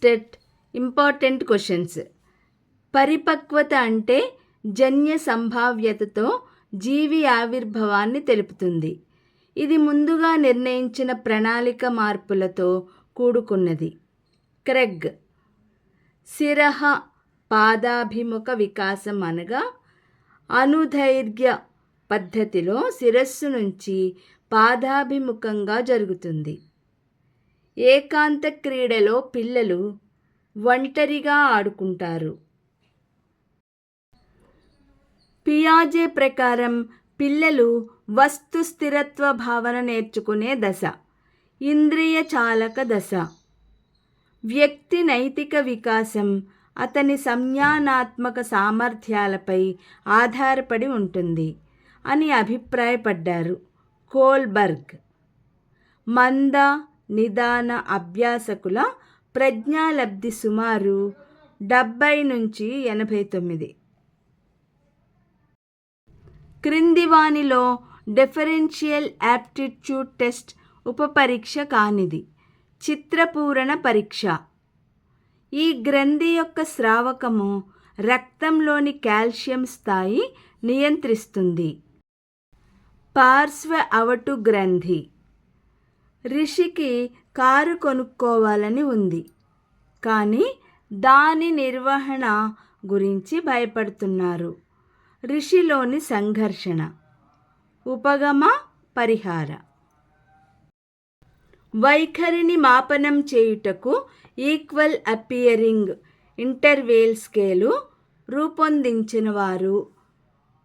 TET important questions. పరిపక్వత అంటే జన్య సంభావ్యతతో జీవి ఆవిర్భావాన్ని తెలుపుతుంది. ఇది ముందుగా నిర్ణయించిన ప్రణాళిక మార్పులతో కూడుకున్నది. క్రెగ్ శిరః పాదాభిముఖ వికాసం అనగా అనుదైర్ఘ్య పద్ధతిలో శిరస్సు నుంచి పాదాభిముఖంగా జరుగుతుంది. ఏకాంత క్రీడలో పిల్లలు ఒంటరిగా ఆడుకుంటారు. పియాజే ప్రకారం పిల్లలు వస్తు స్థిరత్వ భావన నేర్చుకునే దశ ఇంద్రియ చాలక దశ. వ్యక్తి నైతిక వికాసం అతని సంజ్ఞానాత్మక సామర్థ్యాలపై ఆధారపడి ఉంటుంది అని అభిప్రాయపడ్డారు కోల్బర్గ్. మంద నిదాన అభ్యాసకుల ప్రజ్ఞాలబ్ధి సుమారు 70 నుంచి 89. క్రింది వానిలో డిఫరెన్షియల్ యాప్టిట్యూడ్ టెస్ట్ ఉపపరీక్ష కానిది చిత్రపూరణ పరీక్ష. ఈ గ్రంథి యొక్క స్రావకము రక్తంలోని కాల్షియం స్థాయి నియంత్రిస్తుంది. పార్శ్వ అవటు గ్రంథి. రిషికి కారు కొనుక్కోవాలని ఉంది, కానీ దాని నిర్వహణ గురించి భయపడుతున్నారు. రిషిలోని సంఘర్షణ. ఉపగమ పరిహార. వైఖరిని మాపనం చేయుటకు ఈక్వల్ అపియరింగ్ ఇంటర్వేల్ స్కేలు రూపొందించిన వారు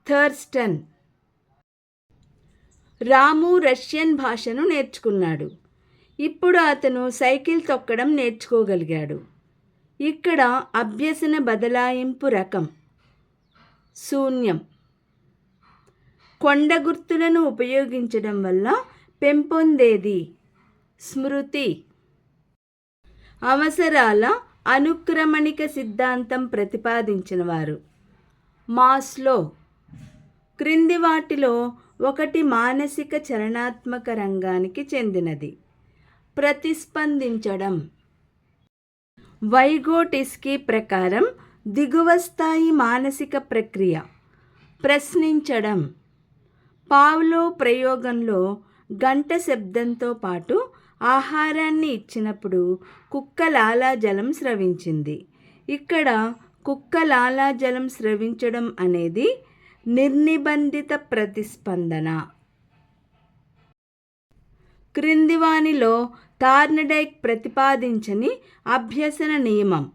థర్స్టన్. రాము రష్యన్ భాషను నేర్చుకున్నాడు. ఇప్పుడు అతను సైకిల్ తొక్కడం నేర్చుకోగలిగాడు. ఇక్కడ అభ్యసన బదలాయింపు రకం శూన్యం. కొండ గుర్తులను ఉపయోగించడం వల్ల పెంపొందేది స్మృతి. అవసరాల అనుక్రమణిక సిద్ధాంతం ప్రతిపాదించిన వారు మాస్లో. క్రింది వాటిలో ఒకటి మానసిక చలనాత్మక రంగానికి చెందినది. ప్రతిస్పందించడం. వైగోటిస్కీ ప్రకారం దిగువ స్థాయి మానసిక ప్రక్రియ ప్రశ్నించడం. పావ్లో ప్రయోగంలో గంట శబ్దంతో పాటు ఆహారాన్ని ఇచ్చినప్పుడు కుక్క లాలాజలం స్రవించింది. ఇక్కడ కుక్క లాలాజలం స్రవించడం అనేది నిర్నిబంధిత ప్రతిస్పందన. క్రింది వానిలో థార్న్డైక్ ప్రతిపాదించని అభ్యసన నియమం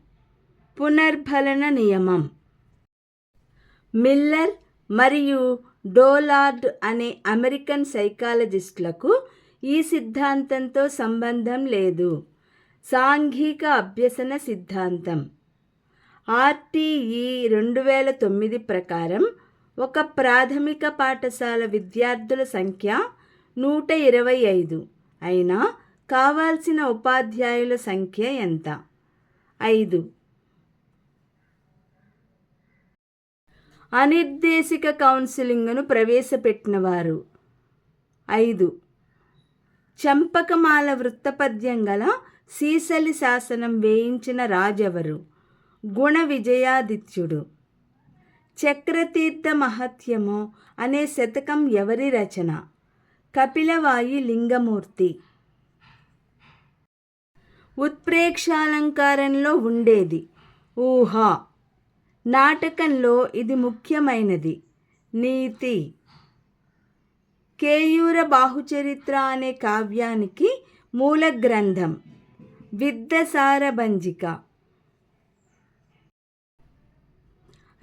పునర్బలన నియమం. మిల్లర్ మరియు డోలార్డ్ అనే అమెరికన్ సైకాలజిస్టులకు ఈ సిద్ధాంతంతో సంబంధం లేదు. సాంఘిక అభ్యసన సిద్ధాంతం. ఆర్టీఈ 2009 ప్రకారం ఒక ప్రాథమిక పాఠశాల విద్యార్థుల సంఖ్య 125 అయినా కావాల్సిన ఉపాధ్యాయుల సంఖ్య ఎంత? 5. అనిర్దేశిక కౌన్సిలింగ్ను ప్రవేశపెట్టినవారు 5. చంపకమాల వృత్తపద్యం గల సీసలి శాసనం వేయించిన రాజెవరు? గుణ విజయాదిత్యుడు. చక్రతీర్థ మహత్యము అనే శతకం ఎవరి రచన? కపిలవాయి లింగమూర్తి. ఉత్ప్రేక్షాలంకారంలో ఉండేది ఊహ. నాటకంలో ఇది ముఖ్యమైనది నీతి. కేయూర బాహుచరిత్ర అనే కావ్యానికి మూల గ్రంథం విద్దసారభంజిక.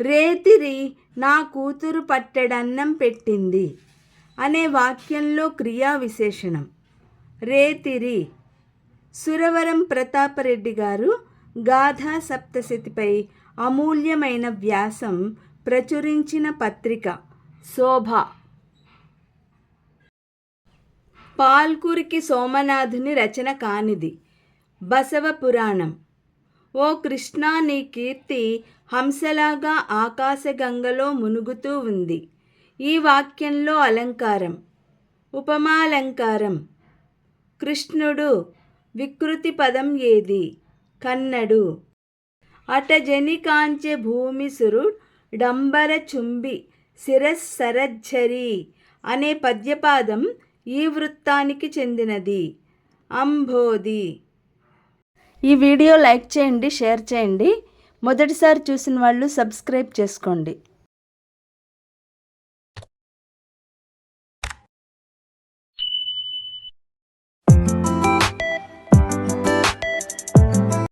రేతిరి నా కూతురు పట్టెడన్నం పెట్టింది అనే వాక్యంలో క్రియా విశేషణం రేతిరి. సురవరం ప్రతాపరెడ్డి గారు గాథా సప్తశతిపై అమూల్యమైన వ్యాసం ప్రచురించిన పత్రిక శోభ. పాల్కురికి సోమనాథుని రచన కానిది బసవ పురాణం. ఓ కృష్ణా, నీ కీర్తి హంసలాగా ఆకాశగంగలో మునుగుతూ ఉంది. ఈ వాక్యంలో అలంకారం ఉపమాలంకారం. కృష్ణుడు వికృతి పదం ఏది? కన్నడు. అటజని కాంచె భూమిసురు డంబర చుంబి శిరస్సరజ్జరి అనే పద్యపాదం ఈ వృత్తానికి చెందినది. అంబోధి. ఈ వీడియో లైక్ చేయండి, షేర్ చేయండి. మొదటిసారి చూసిన వాళ్ళు సబ్స్క్రైబ్ చేసుకోండి.